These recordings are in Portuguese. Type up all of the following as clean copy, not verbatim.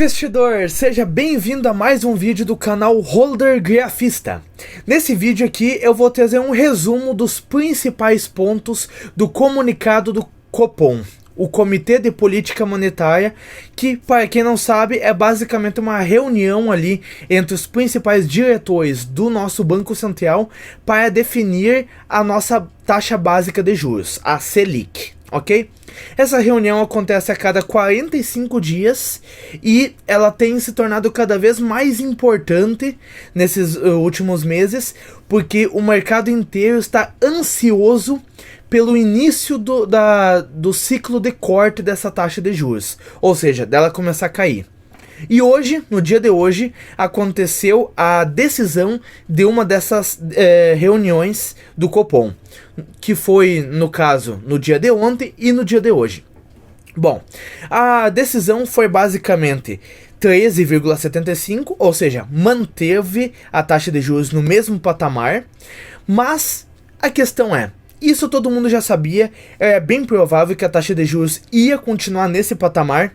investidor, seja bem-vindo a mais um vídeo do canal Holder Grafista. Nesse vídeo aqui eu vou trazer um resumo dos principais pontos do comunicado do Copom, o Comitê de Política Monetária, que, para quem não sabe, é basicamente uma reunião ali entre os principais diretores do nosso Banco Central para definir a nossa taxa básica de juros, a Selic. Ok? Essa reunião acontece a cada 45 dias e ela tem se tornado cada vez mais importante nesses últimos meses, porque o mercado inteiro está ansioso pelo início do ciclo de corte dessa taxa de juros, ou seja, dela começar a cair. E hoje, no dia de hoje, aconteceu a decisão de uma dessas reuniões do Copom, que foi, no caso, no dia de ontem e no dia de hoje. Bom, a decisão foi basicamente 13,75, ou seja, manteve a taxa de juros no mesmo patamar, mas a questão é, isso todo mundo já sabia, é bem provável que a taxa de juros ia continuar nesse patamar,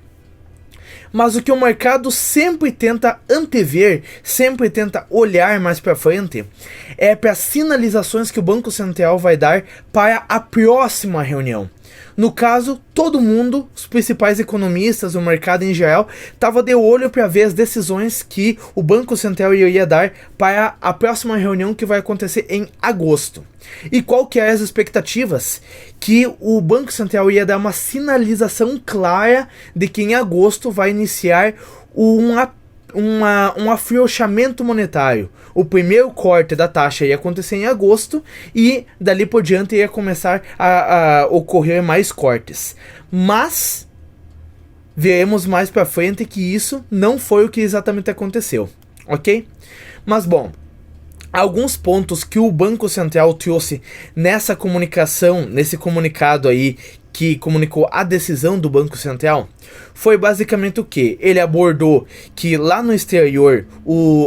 mas o que o mercado sempre tenta antever, sempre tenta olhar mais para frente, é para as sinalizações que o Banco Central vai dar para a próxima reunião. No caso, todo mundo, os principais economistas, o mercado em geral, estava de olho para ver as decisões que o Banco Central iria dar para a próxima reunião que vai acontecer em agosto. E qual que é as expectativas? Que o Banco Central ia dar uma sinalização clara de que em agosto vai iniciar um afrouxamento monetário. O primeiro corte da taxa ia acontecer em agosto e dali por diante ia começar a ocorrer mais cortes. Mas veremos mais para frente que isso não foi o que exatamente aconteceu, ok? Mas bom, alguns pontos que o Banco Central trouxe nessa comunicação, nesse comunicado aí que comunicou a decisão do Banco Central, foi basicamente o que? Ele abordou que lá no exterior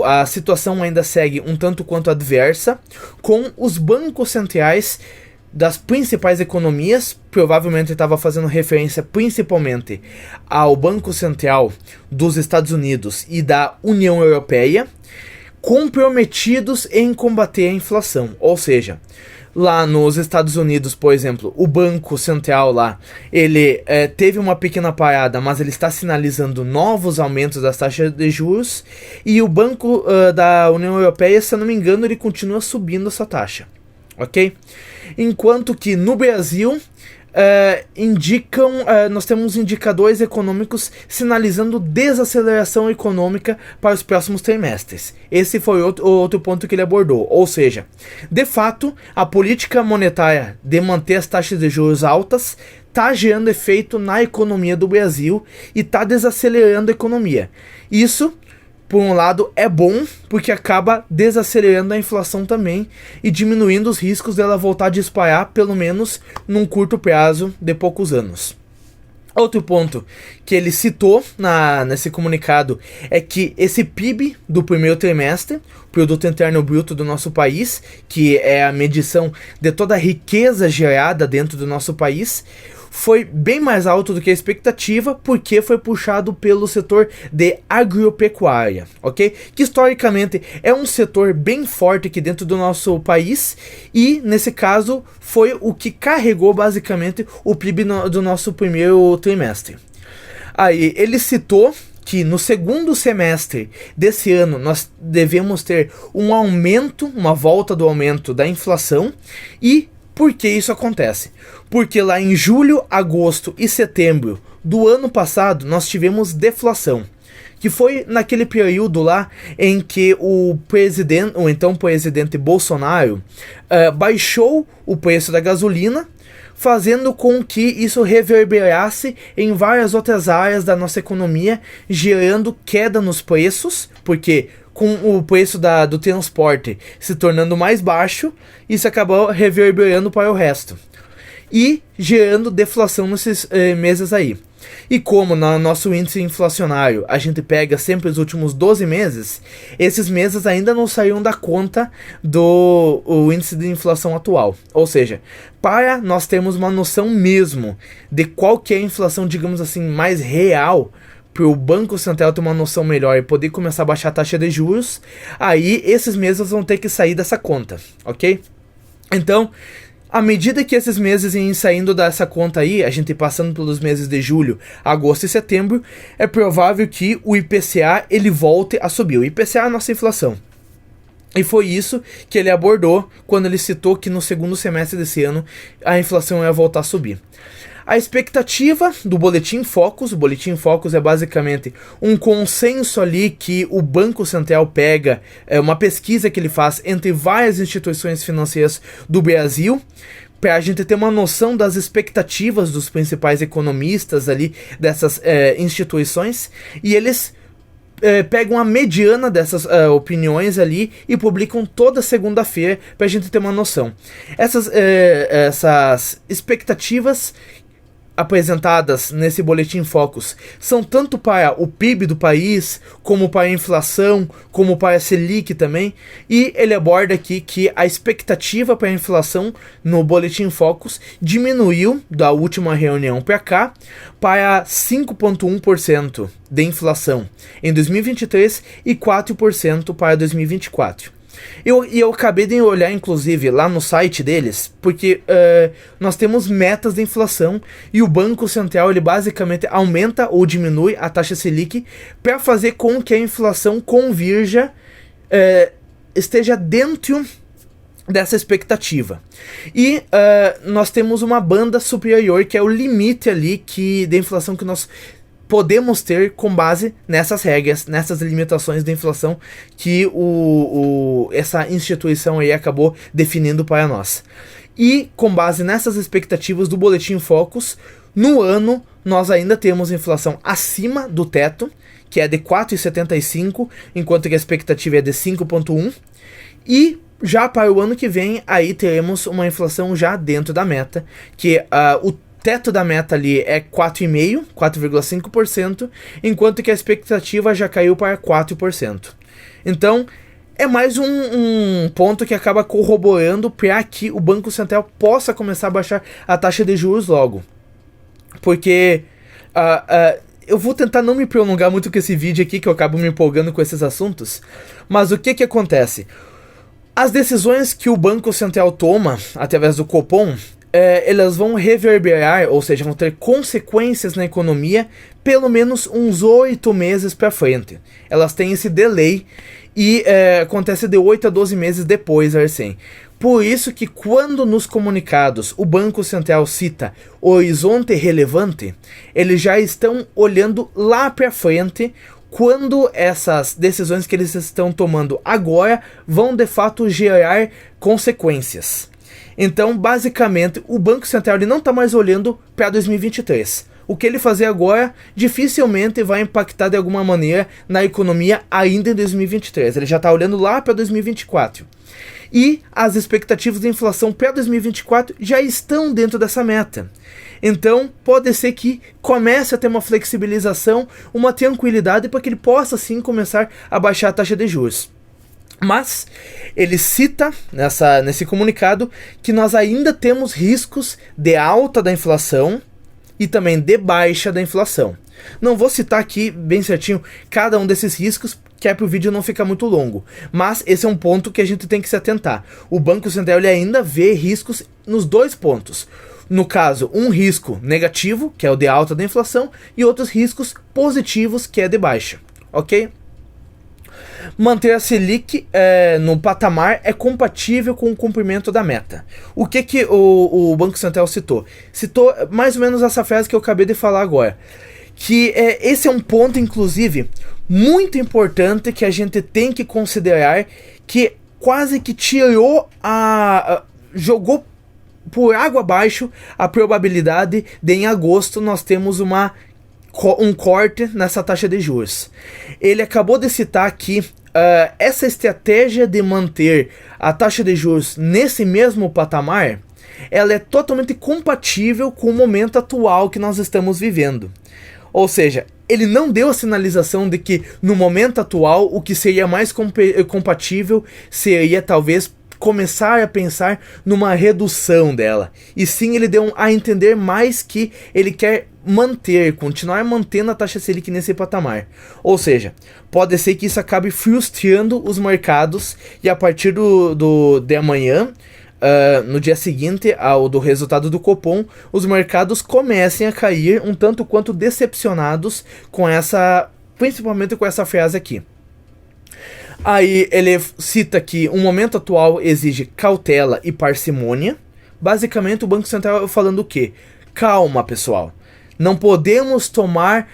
a situação ainda segue um tanto quanto adversa, com os bancos centrais das principais economias, provavelmente estava fazendo referência principalmente ao Banco Central dos Estados Unidos e da União Europeia, comprometidos em combater a inflação, ou seja, lá nos Estados Unidos, por exemplo, o Banco Central lá, ele teve uma pequena parada, mas ele está sinalizando novos aumentos das taxas de juros, e o Banco da União Europeia, se eu não me engano, ele continua subindo essa taxa, ok? Enquanto que no Brasil, nós temos indicadores econômicos sinalizando desaceleração econômica para os próximos trimestres. Esse foi outro ponto que ele abordou, ou seja, de fato, a política monetária de manter as taxas de juros altas está gerando efeito na economia do Brasil e está desacelerando a economia. Isso, por um lado, é bom, porque acaba desacelerando a inflação também e diminuindo os riscos dela voltar a disparar, pelo menos num curto prazo de poucos anos. Outro ponto que ele citou nesse comunicado é que esse PIB do primeiro trimestre, Produto Interno Bruto do nosso país, que é a medição de toda a riqueza gerada dentro do nosso país, foi bem mais alto do que a expectativa, porque foi puxado pelo setor de agropecuária, ok? Que historicamente é um setor bem forte aqui dentro do nosso país e, nesse caso, foi o que carregou basicamente o PIB do nosso primeiro trimestre. Aí, ele citou que no segundo semestre desse ano nós devemos ter um aumento, uma volta do aumento da inflação. E por que isso acontece? Porque lá em julho, agosto e setembro do ano passado nós tivemos deflação, que foi naquele período lá em que o então presidente Bolsonaro baixou o preço da gasolina, fazendo com que isso reverberasse em várias outras áreas da nossa economia, gerando queda nos preços, porque com o preço do transporte se tornando mais baixo, isso acabou reverberando para o resto e gerando deflação nesses meses aí. E como no nosso índice inflacionário a gente pega sempre os últimos 12 meses, esses meses ainda não saíram da conta do índice de inflação atual. Ou seja, para nós termos uma noção mesmo de qual que é a inflação, digamos assim, mais real para o Banco Central ter uma noção melhor e poder começar a baixar a taxa de juros, aí esses meses vão ter que sair dessa conta, ok? Então, à medida que esses meses irem saindo dessa conta aí, a gente passando pelos meses de julho, agosto e setembro, é provável que o IPCA ele volte a subir. O IPCA é a nossa inflação. E foi isso que ele abordou quando ele citou que no segundo semestre desse ano a inflação ia voltar a subir. A expectativa do Boletim Focus, o Boletim Focus é basicamente um consenso ali que o Banco Central pega, uma pesquisa que ele faz entre várias instituições financeiras do Brasil, para a gente ter uma noção das expectativas dos principais economistas ali dessas instituições, e eles pegam a mediana dessas opiniões ali e publicam toda segunda-feira para a gente ter uma noção. Essas expectativas apresentadas nesse Boletim Focus são tanto para o PIB do país, como para a inflação, como para a Selic também, e ele aborda aqui que a expectativa para a inflação no Boletim Focus diminuiu da última reunião para cá para 5,1% de inflação em 2023 e 4% para 2024. Eu acabei de olhar, inclusive, lá no site deles, porque nós temos metas de inflação e o Banco Central ele basicamente aumenta ou diminui a taxa Selic para fazer com que a inflação convirja, esteja dentro dessa expectativa. E nós temos uma banda superior, que é o limite ali de inflação que nós podemos ter com base nessas regras, nessas limitações de inflação que essa instituição aí acabou definindo para nós. E com base nessas expectativas do Boletim Focus, no ano nós ainda temos inflação acima do teto, que é de 4,75, enquanto que a expectativa é de 5,1, e já para o ano que vem aí teremos uma inflação já dentro da meta, que o teto da meta ali é 4,5%, enquanto que a expectativa já caiu para 4%. Então, é mais um ponto que acaba corroborando para que o Banco Central possa começar a baixar a taxa de juros logo. Porque eu vou tentar não me prolongar muito com esse vídeo aqui, que eu acabo me empolgando com esses assuntos, mas o que acontece? As decisões que o Banco Central toma através do Copom, elas vão reverberar, ou seja, vão ter consequências na economia pelo menos uns 8 meses para frente. Elas têm esse delay e acontece de 8 a 12 meses depois, assim. Por isso que quando nos comunicados o Banco Central cita horizonte relevante, eles já estão olhando lá para frente, quando essas decisões que eles estão tomando agora vão de fato gerar consequências. Então, basicamente, o Banco Central ele não está mais olhando para 2023. O que ele fazer agora dificilmente vai impactar de alguma maneira na economia ainda em 2023. Ele já está olhando lá para 2024. E as expectativas de inflação para 2024 já estão dentro dessa meta. Então, pode ser que comece a ter uma flexibilização, uma tranquilidade para que ele possa sim começar a baixar a taxa de juros. Mas ele cita nesse comunicado que nós ainda temos riscos de alta da inflação e também de baixa da inflação. Não vou citar aqui bem certinho cada um desses riscos, que é para o vídeo não ficar muito longo. Mas esse é um ponto que a gente tem que se atentar. O Banco Central ele ainda vê riscos nos dois pontos. No caso, um risco negativo, que é o de alta da inflação, e outros riscos positivos, que é de baixa. Ok? Manter a Selic no patamar é compatível com o cumprimento da meta. O que o Banco Central citou? Citou mais ou menos essa frase que eu acabei de falar agora. Que esse é um ponto, inclusive, muito importante que a gente tem que considerar, que quase que jogou por água abaixo a probabilidade de em agosto nós temos um corte nessa taxa de juros. Ele acabou de citar que essa estratégia de manter a taxa de juros nesse mesmo patamar, ela é totalmente compatível com o momento atual que nós estamos vivendo. Ou seja, ele não deu a sinalização de que no momento atual o que seria mais compatível seria talvez começar a pensar numa redução dela. E sim, ele deu a entender mais que ele quer continuar mantendo a taxa Selic nesse patamar. Ou seja, pode ser que isso acabe frustrando os mercados e a partir de amanhã, no dia seguinte ao do resultado do Copom, os mercados comecem a cair um tanto quanto decepcionados principalmente com essa frase aqui. Aí ele cita que o momento atual exige cautela e parcimônia. Basicamente o Banco Central falando o quê? Calma, pessoal. Não podemos tomar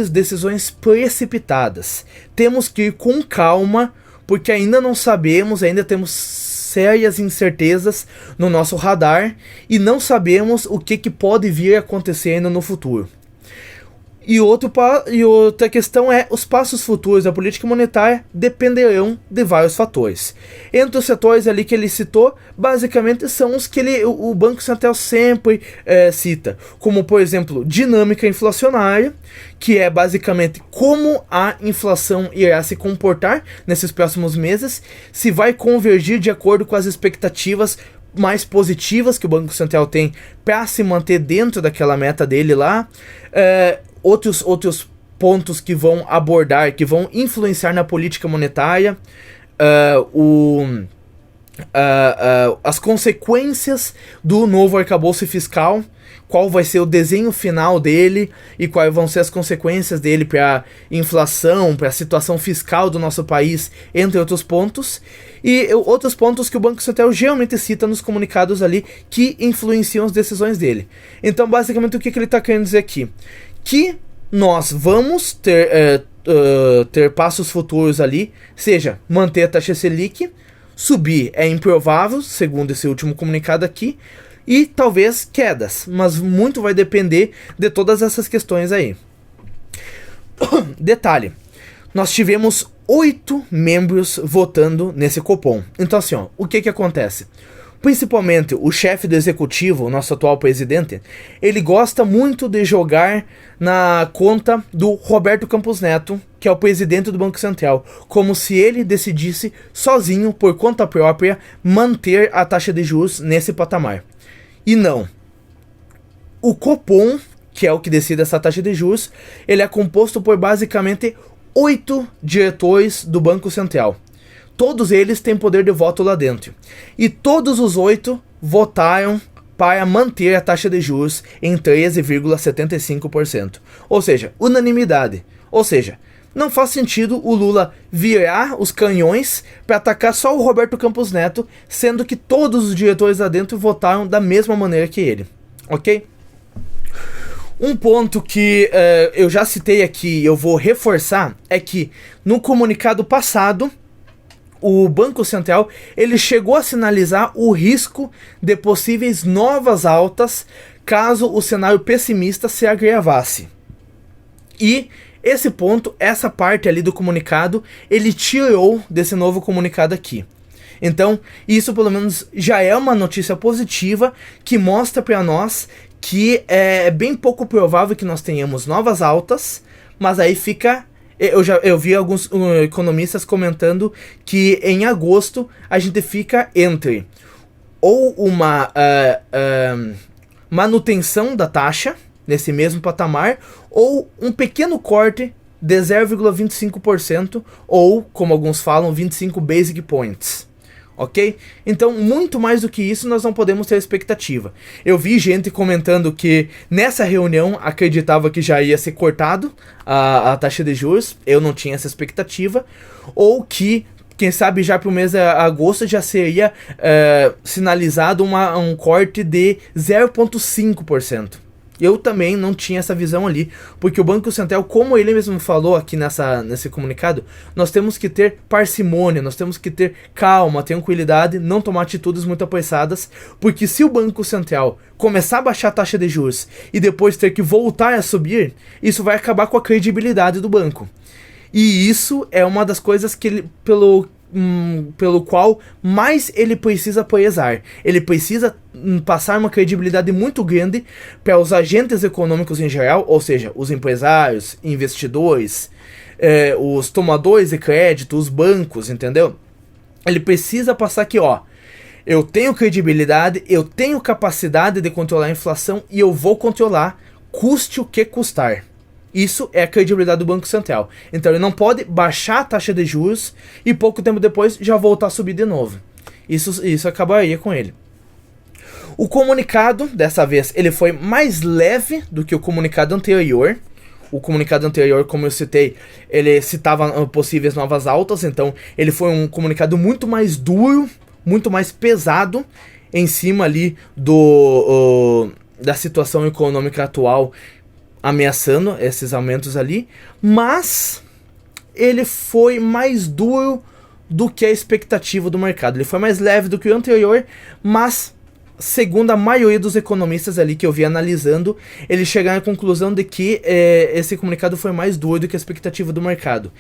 decisões precipitadas. Temos que ir com calma, porque ainda não sabemos, ainda temos sérias incertezas no nosso radar e não sabemos o que pode vir a acontecer ainda no futuro. E outra questão é, os passos futuros da política monetária dependerão de vários fatores. Entre os setores ali que ele citou, basicamente são os que o Banco Central sempre cita, como por exemplo, dinâmica inflacionária, que é basicamente como a inflação irá se comportar nesses próximos meses, se vai convergir de acordo com as expectativas mais positivas que o Banco Central tem para se manter dentro daquela meta dele lá. Outros pontos que vão abordar, que vão influenciar na política monetária, as consequências do novo arcabouço fiscal, qual vai ser o desenho final dele e quais vão ser as consequências dele para a inflação, para a situação fiscal do nosso país, entre outros pontos. E outros pontos que o Banco Central geralmente cita nos comunicados ali que influenciam as decisões dele. Então, basicamente, o que ele está querendo dizer aqui? Que nós vamos ter passos futuros ali, seja manter a taxa Selic, subir é improvável, segundo esse último comunicado aqui, e talvez quedas, mas muito vai depender de todas essas questões aí. Detalhe, nós tivemos 8 membros votando nesse Copom. Então assim, o que acontece? Principalmente o chefe do executivo, o nosso atual presidente, ele gosta muito de jogar na conta do Roberto Campos Neto, que é o presidente do Banco Central, como se ele decidisse sozinho, por conta própria, manter a taxa de juros nesse patamar. E não. O Copom, que é o que decide essa taxa de juros, ele é composto por basicamente 8 diretores do Banco Central. Todos eles têm poder de voto lá dentro. E todos os 8 votaram para manter a taxa de juros em 13,75%. Ou seja, unanimidade. Ou seja, não faz sentido o Lula virar os canhões para atacar só o Roberto Campos Neto, sendo que todos os diretores lá dentro votaram da mesma maneira que ele. Ok? Um ponto que eu já citei aqui e eu vou reforçar é que no comunicado passado, o Banco Central ele chegou a sinalizar o risco de possíveis novas altas caso o cenário pessimista se agravasse. E esse ponto, essa parte ali do comunicado, ele tirou desse novo comunicado aqui. Então, isso pelo menos já é uma notícia positiva que mostra para nós que é bem pouco provável que nós tenhamos novas altas, mas aí fica... Eu vi alguns economistas comentando que em agosto a gente fica entre ou uma manutenção da taxa nesse mesmo patamar ou um pequeno corte de 0,25% ou, como alguns falam, 25 basic points. Ok? Então, muito mais do que isso, nós não podemos ter expectativa. Eu vi gente comentando que nessa reunião acreditava que já ia ser cortado a taxa de juros. Eu não tinha essa expectativa. Ou que, quem sabe, já para o mês de agosto já seria sinalizado um corte de 0,5%. Eu também não tinha essa visão ali, porque o Banco Central, como ele mesmo falou aqui nesse comunicado, nós temos que ter parcimônia, nós temos que ter calma, tranquilidade, não tomar atitudes muito apressadas, porque se o Banco Central começar a baixar a taxa de juros e depois ter que voltar a subir, isso vai acabar com a credibilidade do banco. E isso é uma das coisas que ele, pelo qual mais ele precisa prezar. Ele precisa passar uma credibilidade muito grande para os agentes econômicos em geral, ou seja, os empresários, investidores, os tomadores de crédito, os bancos, entendeu? Ele precisa passar aqui, eu tenho credibilidade, eu tenho capacidade de controlar a inflação e eu vou controlar custe o que custar. Isso é a credibilidade do Banco Central. Então ele não pode baixar a taxa de juros e pouco tempo depois já voltar a subir de novo. Isso acabaria com ele. O comunicado, dessa vez, ele foi mais leve do que o comunicado anterior. O comunicado anterior, como eu citei, ele citava possíveis novas altas, então ele foi um comunicado muito mais duro, muito mais pesado, em cima ali da situação econômica atual, ameaçando esses aumentos ali, mas ele foi mais duro do que a expectativa do mercado. Ele foi mais leve do que o anterior, mas segundo a maioria dos economistas ali que eu vi analisando, eles chegaram à conclusão de que esse comunicado foi mais duro do que a expectativa do mercado.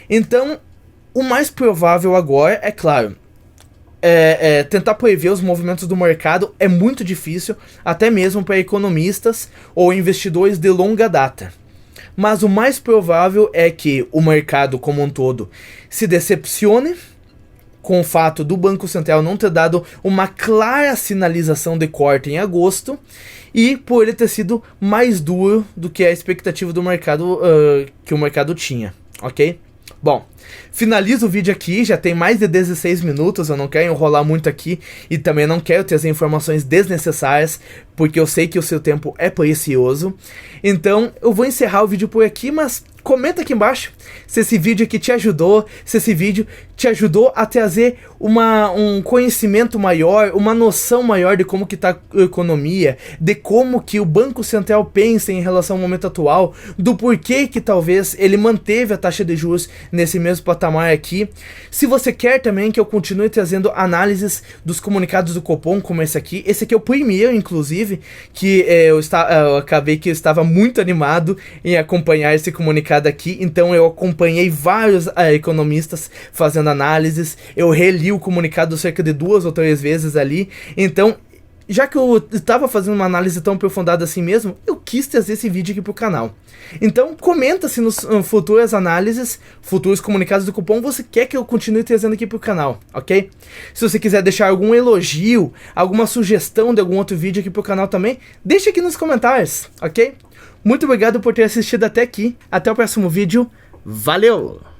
Então, o mais provável agora, é claro, tentar prever os movimentos do mercado é muito difícil, até mesmo para economistas ou investidores de longa data. Mas o mais provável é que o mercado como um todo se decepcione com o fato do Banco Central não ter dado uma clara sinalização de corte em agosto e por ele ter sido mais duro do que a expectativa do mercado que o mercado tinha, ok? Bom, finalizo o vídeo aqui, já tem mais de 16 minutos, eu não quero enrolar muito aqui e também não quero trazer informações desnecessárias, porque eu sei que o seu tempo é precioso. Então eu vou encerrar o vídeo por aqui, mas comenta aqui embaixo se esse vídeo aqui te ajudou, se esse vídeo te ajudou a trazer um conhecimento maior, uma noção maior de como que tá a economia, de como que o Banco Central pensa em relação ao momento atual, do porquê que talvez ele manteve a taxa de juros nesse mesmo patamar aqui. Se você quer também que eu continue trazendo análises dos comunicados do Copom, como esse aqui é o primeiro, inclusive, que eu acabei que eu estava muito animado em acompanhar esse comunicado aqui, então eu acompanhei vários economistas fazendo análises, eu reli o comunicado cerca de 2 ou 3 vezes ali, então já que eu estava fazendo uma análise tão aprofundada assim mesmo, eu quis trazer esse vídeo aqui pro canal. Então comenta se nos futuras análises, futuros comunicados do Copom, você quer que eu continue trazendo aqui pro canal, ok? Se você quiser deixar algum elogio, alguma sugestão de algum outro vídeo aqui pro canal também, deixa aqui nos comentários, ok? Muito obrigado por ter assistido até aqui, até o próximo vídeo, valeu!